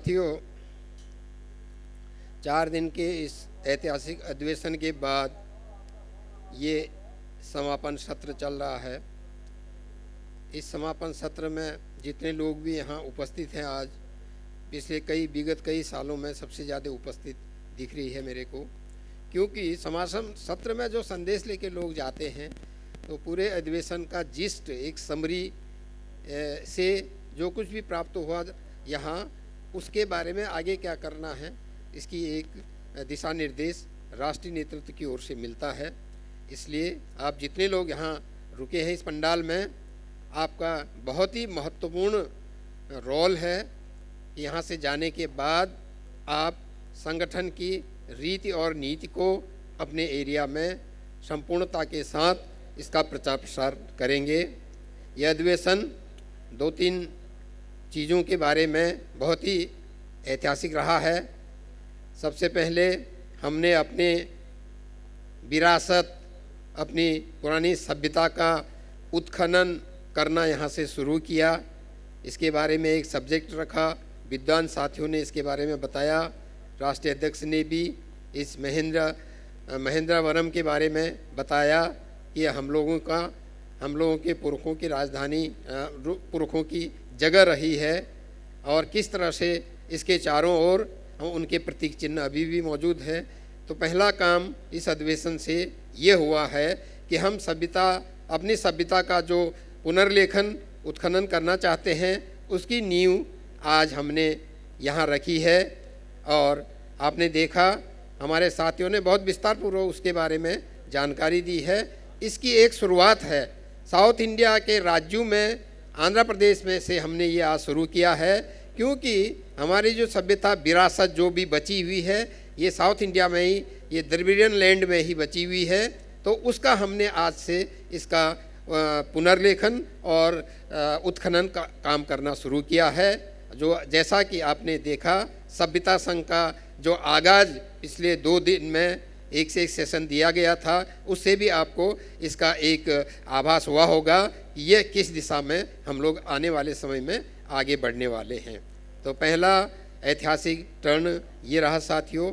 साथियों, 4 दिन के इस ऐतिहासिक अधिवेशन के बाद ये समापन सत्र चल रहा है। इस समापन सत्र में जितने लोग भी यहाँ उपस्थित हैं आज, पिछले विगत कई सालों में सबसे ज़्यादा उपस्थित दिख रही है मेरे को, क्योंकि समापन सत्र में जो संदेश लेके लोग जाते हैं तो पूरे अधिवेशन का जिस्ट एक समरी से जो कुछ भी प्राप्त हुआ यहाँ, उसके बारे में आगे क्या करना है, इसकी एक दिशा निर्देश राष्ट्रीय नेतृत्व की ओर से मिलता है। इसलिए आप जितने लोग यहाँ रुके हैं इस पंडाल में, आपका बहुत ही महत्वपूर्ण रोल है कि यहाँ से जाने के बाद आप संगठन की रीति और नीति को अपने एरिया में संपूर्णता के साथ इसका प्रचार प्रसार करेंगे। यह अधिवेशन 2-3 चीज़ों के बारे में बहुत ही ऐतिहासिक रहा है। सबसे पहले हमने अपने विरासत, अपनी पुरानी सभ्यता का उत्खनन करना यहाँ से शुरू किया। इसके बारे में एक सब्जेक्ट रखा, विद्वान साथियों ने इसके बारे में बताया। राष्ट्रीय अध्यक्ष ने भी इस महेंद्रवरम के बारे में बताया कि हम लोगों के पुरखों की राजधानी, पुरखों की जगह रही है और किस तरह से इसके चारों ओर उनके प्रतीक चिन्ह अभी भी मौजूद है। तो पहला काम इस अधिवेशन से ये हुआ है कि हम अपनी सभ्यता का जो पुनर्लेखन उत्खनन करना चाहते हैं, उसकी नींव आज हमने यहाँ रखी है। और आपने देखा, हमारे साथियों ने बहुत विस्तारपूर्वक उसके बारे में जानकारी दी है। इसकी एक शुरुआत है साउथ इंडिया के राज्यों में, आंध्र प्रदेश में से हमने ये आज शुरू किया है, क्योंकि हमारी जो सभ्यता विरासत जो भी बची हुई है, ये साउथ इंडिया में ही, ये द्रविडियन लैंड में ही बची हुई है। तो उसका हमने आज से इसका पुनर्लेखन और उत्खनन का काम करना शुरू किया है। जो जैसा कि आपने देखा, सभ्यता संघ का जो आगाज पिछले 2 दिन में एक से एक सेशन दिया गया था, उससे भी आपको इसका एक आभास हुआ होगा कि ये किस दिशा में हम लोग आने वाले समय में आगे बढ़ने वाले हैं। तो पहला ऐतिहासिक टर्न ये रहा साथियों।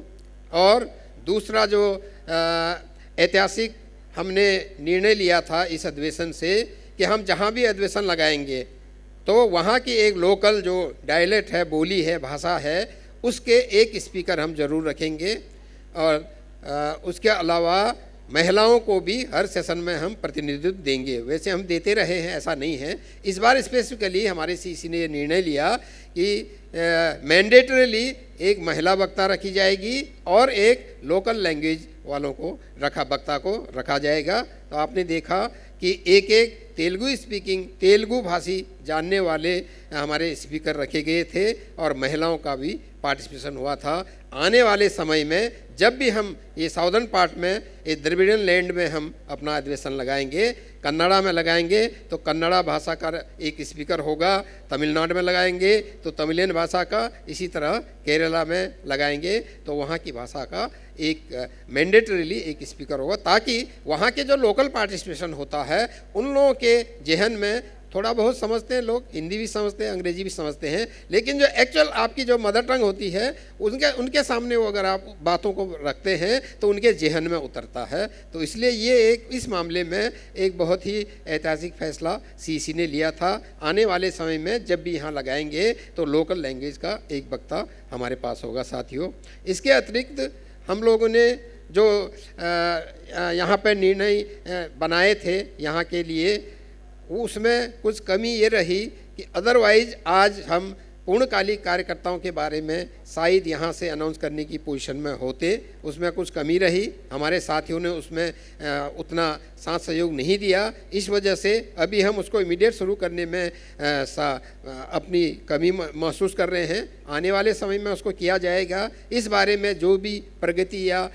और दूसरा जो ऐतिहासिक हमने निर्णय लिया था इस अधिवेशन से कि हम जहाँ भी अधिवेशन लगाएंगे तो वहाँ की एक लोकल जो डायलेक्ट है, बोली है, भाषा है, उसके एक स्पीकर हम जरूर रखेंगे। और उसके अलावा महिलाओं को भी हर सेशन में हम प्रतिनिधित्व देंगे। वैसे हम देते रहे हैं, ऐसा नहीं है। इस बार स्पेसिफिकली हमारे सीसी ने ये निर्णय लिया कि मैंडेटरीली एक महिला वक्ता रखी जाएगी और एक लोकल लैंग्वेज वालों को वक्ता को रखा जाएगा। तो आपने देखा कि एक तेलुगु भाषी जानने वाले हमारे स्पीकर रखे गए थे और महिलाओं का भी पार्टिसिपेशन हुआ था। आने वाले समय में जब भी हम ये साउदर्न पार्ट में, ये द्रविडियन लैंड में हम अपना अधिवेशन लगाएंगे, कन्नड़ा में लगाएंगे तो कन्नड़ा भाषा का एक स्पीकर होगा, तमिलनाडु में लगाएंगे तो तमिलियन भाषा का, इसी तरह केरला में लगाएंगे तो वहाँ की भाषा का एक मैंडेटरीली एक स्पीकर होगा, ताकि वहाँ के जो लोकल पार्टिसिपेशन होता है उन लोगों के जहन में, थोड़ा बहुत समझते हैं लोग, हिंदी भी समझते हैं, अंग्रेजी भी समझते हैं, लेकिन जो एक्चुअल आपकी जो मदर टंग होती है उनके सामने वो अगर आप बातों को रखते हैं तो उनके जहन में उतरता है। तो इसलिए ये इस मामले में एक बहुत ही ऐतिहासिक फैसला सीसी ने लिया था। आने वाले समय में जब भी यहाँ लगाएंगे तो लोकल लैंग्वेज का एक वक्ता हमारे पास होगा साथियों। इसके अतिरिक्त हम लोगों ने जो यहाँ पर निर्णय बनाए थे यहाँ के लिए, उसमें कुछ कमी ये रही कि अदरवाइज आज हम पूर्णकालिक कार्यकर्ताओं के बारे में शायद यहाँ से अनाउंस करने की पोजीशन में होते, उसमें कुछ कमी रही। हमारे साथियों ने उसमें उतना साथ सहयोग नहीं दिया। इस वजह से अभी हम उसको इमीडिएट शुरू करने में अपनी कमी महसूस कर रहे हैं। आने वाले समय में उसको किया जाएगा। इस बारे में जो भी प्रगति या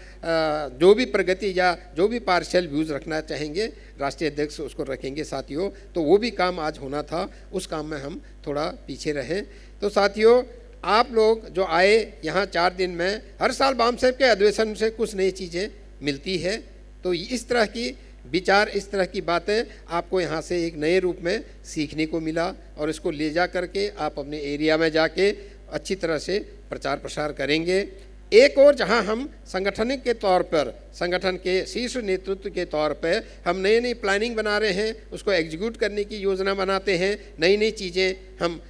जो भी पार्शियल व्यूज़ रखना चाहेंगे, राष्ट्रीय अध्यक्ष उसको रखेंगे साथियों। तो वो भी काम आज होना था, उस काम में हम थोड़ा पीछे रहे। तो साथियों, आप लोग जो आए यहाँ 4 दिन में, हर साल बामसेब के अधिवेशन से कुछ नई चीज़ें मिलती है। तो इस तरह की विचार, इस तरह की बातें आपको यहाँ से एक नए रूप में सीखने को मिला और इसको ले जा करके आप अपने एरिया में जाके अच्छी तरह से प्रचार प्रसार करेंगे। एक और जहां हम संगठन के तौर पर, संगठन के शीर्ष नेतृत्व के तौर पर हम नई नई प्लानिंग बना रहे हैं, उसको एग्जीक्यूट करने की योजना बनाते हैं, नई नई चीज़ें हम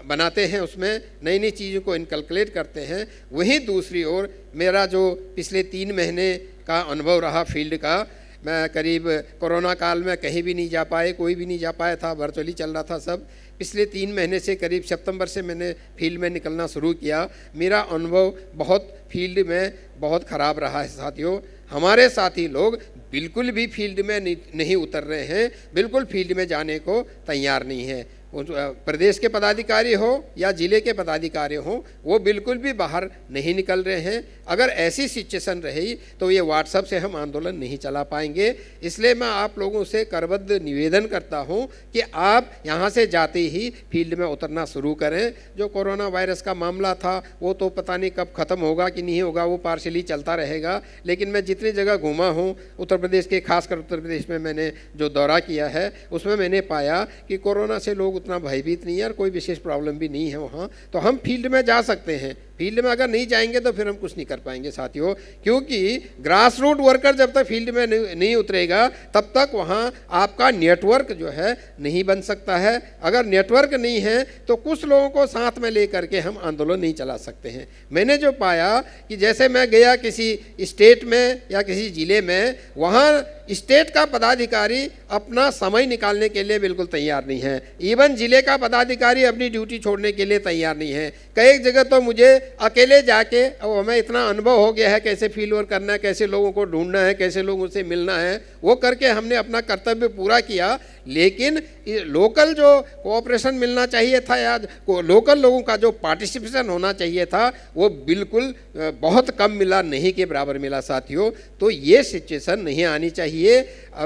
बनाते हैं, उसमें नई नई चीज़ों को इनकलकुलेट करते हैं। वहीं दूसरी ओर मेरा जो पिछले 3 महीने का अनुभव रहा फील्ड का, मैं करीब कोरोना काल में कहीं भी नहीं जा पाए, कोई भी नहीं जा पाया था, वर्चुअली चल रहा था सब। पिछले 3 महीने से करीब सितंबर से मैंने फील्ड में निकलना शुरू किया। मेरा अनुभव बहुत फील्ड में बहुत ख़राब रहा है साथियों। हमारे साथी लोग बिल्कुल भी फील्ड में नहीं उतर रहे हैं, बिल्कुल फील्ड में जाने को तैयार नहीं है। प्रदेश के पदाधिकारी हो या जिले के पदाधिकारी हो, वो बिल्कुल भी बाहर नहीं निकल रहे हैं। अगर ऐसी सिचुएशन रही तो ये व्हाट्सएप से हम आंदोलन नहीं चला पाएंगे। इसलिए मैं आप लोगों से करबद्ध निवेदन करता हूं कि आप यहां से जाते ही फील्ड में उतरना शुरू करें। जो कोरोना वायरस का मामला था वो तो पता नहीं कब ख़त्म होगा कि नहीं होगा, वो पार्शली चलता रहेगा। लेकिन मैं जितनी जगह घूमा हूँ उत्तर प्रदेश के, खासकर उत्तर प्रदेश में मैंने जो दौरा किया है, उसमें मैंने पाया कि कोरोना से लोग उतना भयभीत नहीं है और कोई विशेष प्रॉब्लम भी नहीं है वहाँ। तो हम फील्ड में जा सकते हैं। फील्ड में अगर नहीं जाएंगे तो फिर हम कुछ नहीं कर पाएंगे साथियों, क्योंकि ग्रास रूट वर्कर जब तक फील्ड में नहीं उतरेगा तब तक वहाँ आपका नेटवर्क जो है नहीं बन सकता है। अगर नेटवर्क नहीं है तो कुछ लोगों को साथ में लेकर के हम आंदोलन नहीं चला सकते हैं। मैंने जो पाया कि जैसे मैं गया किसी स्टेट में या किसी ज़िले में, वहाँ स्टेट का पदाधिकारी अपना समय निकालने के लिए बिल्कुल तैयार नहीं है। इवन जिले का पदाधिकारी अपनी ड्यूटी छोड़ने के लिए तैयार नहीं है। कई जगह तो मुझे अकेले जाके, अब हमें इतना अनुभव हो गया है कैसे फील्ड वर्क करना है, कैसे लोगों को ढूंढना है, कैसे लोगों से मिलना है, वो करके हमने अपना कर्तव्य पूरा किया। लेकिन लोकल जो कोऑपरेशन मिलना चाहिए था या लोकल लोगों का जो पार्टिसिपेशन होना चाहिए था वो बिल्कुल बहुत कम मिला, नहीं के बराबर मिला साथियों। तो ये सिचुएशन नहीं आनी चाहिए।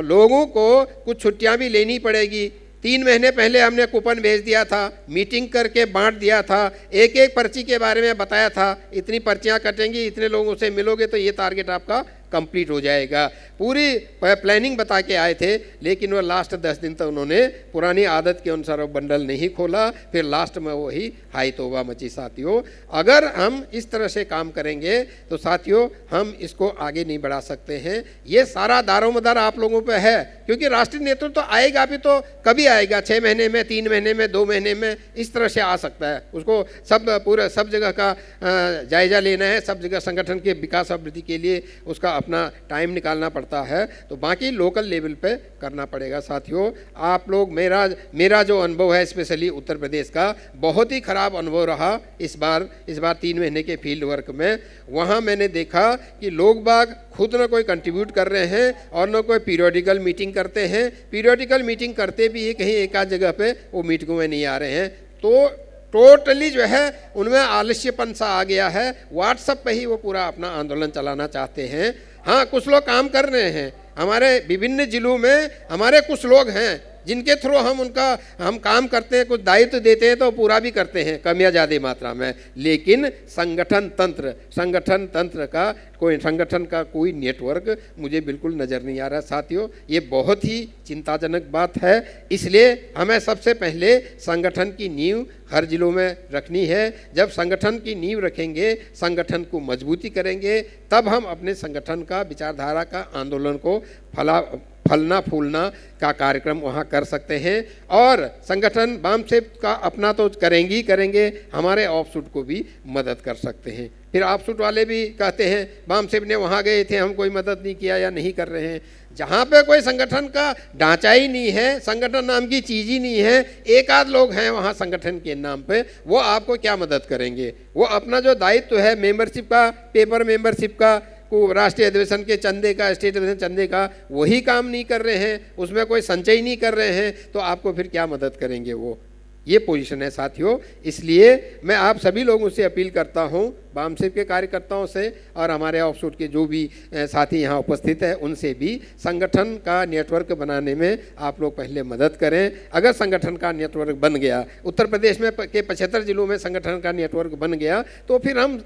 लोगों को कुछ छुट्टियां भी लेनी पड़ेगी। 3 महीने पहले हमने कूपन भेज दिया था, मीटिंग करके बांट दिया था, एक एक पर्ची के बारे में बताया था, इतनी पर्चियां कटेंगी, इतने लोगों से मिलोगे तो ये टारगेट आपका कंप्लीट हो जाएगा। पूरी प्लानिंग बता के आए थे, लेकिन वो लास्ट 10 दिन तक उन्होंने पुरानी आदत के अनुसार वो बंडल नहीं खोला। फिर लास्ट में वही हाई तौबा मची साथियों। अगर हम इस तरह से काम करेंगे तो साथियों हम इसको आगे नहीं बढ़ा सकते हैं। ये सारा दारोमदार आप लोगों पे है, क्योंकि राष्ट्रीय नेतृत्व तो आएगा भी तो कभी आएगा, 6 महीने में, 3 महीने में, 2 महीने में, इस तरह से आ सकता है। उसको सब जगह का जायजा लेना है, सब जगह संगठन के विकास अभिवृद्धि के लिए उसका अपना टाइम निकालना पड़ता है। तो बाकी लोकल लेवल पे करना पड़ेगा साथियों। आप लोग, मेरा जो अनुभव है स्पेशली उत्तर प्रदेश का, बहुत ही खराब अनुभव रहा इस बार 3 महीने के फील्ड वर्क में। वहाँ मैंने देखा कि लोग बाग खुद न कोई कंट्रीब्यूट कर रहे हैं और न कोई पीरियोडिकल मीटिंग करते हैं। पीरियोडिकल मीटिंग करते भी है, कहीं एक आध जगह पे वो मीटिंगों में नहीं आ रहे हैं। तो टोटली जो है उनमें आलस्यपन सा आ गया है। व्हाट्सएप पे ही वो पूरा अपना आंदोलन चलाना चाहते हैं। हाँ, कुछ लोग काम कर रहे हैं। हमारे विभिन्न जिलों में हमारे कुछ लोग हैं जिनके थ्रू हम काम करते हैं, कुछ दायित्व देते हैं तो पूरा भी करते हैं, कम या ज़्यादा मात्रा में। लेकिन संगठन का कोई नेटवर्क मुझे बिल्कुल नज़र नहीं आ रहा साथियों। ये बहुत ही चिंताजनक बात है। इसलिए हमें सबसे पहले संगठन की नींव हर जिलों में रखनी है। जब संगठन की नींव रखेंगे, संगठन को मजबूती करेंगे, तब हम अपने संगठन का, विचारधारा का आंदोलन को फलना फूलना का कार्यक्रम वहाँ कर सकते हैं। और संगठन वामसेप का अपना तो करेंगे, हमारे ऑफशूट को भी मदद कर सकते हैं। फिर ऑफशूट वाले भी कहते हैं वामसेप ने वहाँ गए थे, हम कोई मदद नहीं किया या नहीं कर रहे हैं। जहाँ पे कोई संगठन का ढांचा ही नहीं है, संगठन नाम की चीज़ ही नहीं है, एक आध लोग हैं वहाँ संगठन के नाम पे, वो आपको क्या मदद करेंगे? वो अपना जो दायित्व है मेंबरशिप का, पेपर मेंबरशिप का, राष्ट्रीय अधिवेशन के चंदे का, स्टेट अधिवेशन चंदे का, वही काम नहीं कर रहे हैं, उसमें कोई संचय नहीं कर रहे हैं, तो आपको फिर क्या मदद करेंगे वो? ये पोजीशन है साथियों। इसलिए मैं आप सभी लोगों से अपील करता हूं वामसिप के कार्यकर्ताओं से और हमारे ऑफशूट के जो भी साथी यहाँ उपस्थित है उनसे भी संगठन का नेटवर्क बनाने में आप लोग पहले मदद करें। अगर संगठन का नेटवर्क बन गया, उत्तर प्रदेश में के 75 जिलों में संगठन का नेटवर्क बन गया, तो फिर हम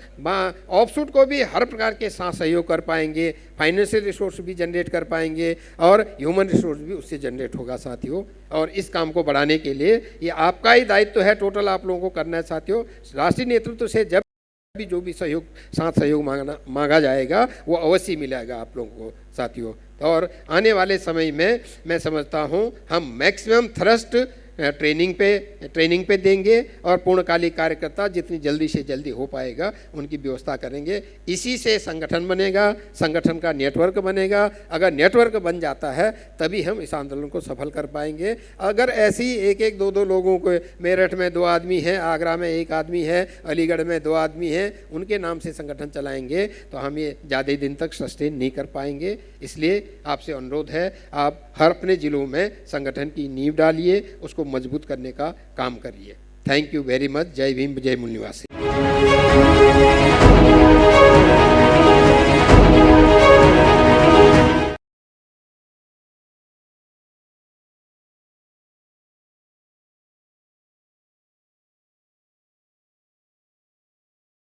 ऑफशूट को भी हर प्रकार के साथ सहयोग कर पाएंगे, फाइनेंशियल रिसोर्स भी जनरेट कर पाएंगे और ह्यूमन रिसोर्स भी उससे जनरेट होगा साथियों। और इस काम को बढ़ाने के लिए ये आपका ही दायित्व है, टोटल आप लोगों को करना है साथियों। राष्ट्रीय नेतृत्व से जब भी जो भी सहयोग मांगा जाएगा वो अवश्य मिलेगा आप लोगों को साथियों। और आने वाले समय में मैं समझता हूँ हम मैक्सिमम थ्रस्ट ट्रेनिंग पे देंगे और पूर्णकालिक कार्यकर्ता जितनी जल्दी से जल्दी हो पाएगा उनकी व्यवस्था करेंगे। इसी से संगठन बनेगा, संगठन का नेटवर्क बनेगा। अगर नेटवर्क बन जाता है तभी हम इस आंदोलन को सफल कर पाएंगे। अगर ऐसी एक दो लोगों को, मेरठ में 2 आदमी हैं, आगरा में 1 आदमी है, अलीगढ़ में 2 आदमी हैं, उनके नाम से संगठन चलाएंगे तो हम ये ज़्यादा दिन तक सस्टेन नहीं कर पाएंगे। इसलिए आपसे अनुरोध है, आप हर अपने ज़िलों में संगठन की नींव डालिए, उसको मजबूत करने का काम करिए। Thank you very much. जय भीम, जय मूल निवासी।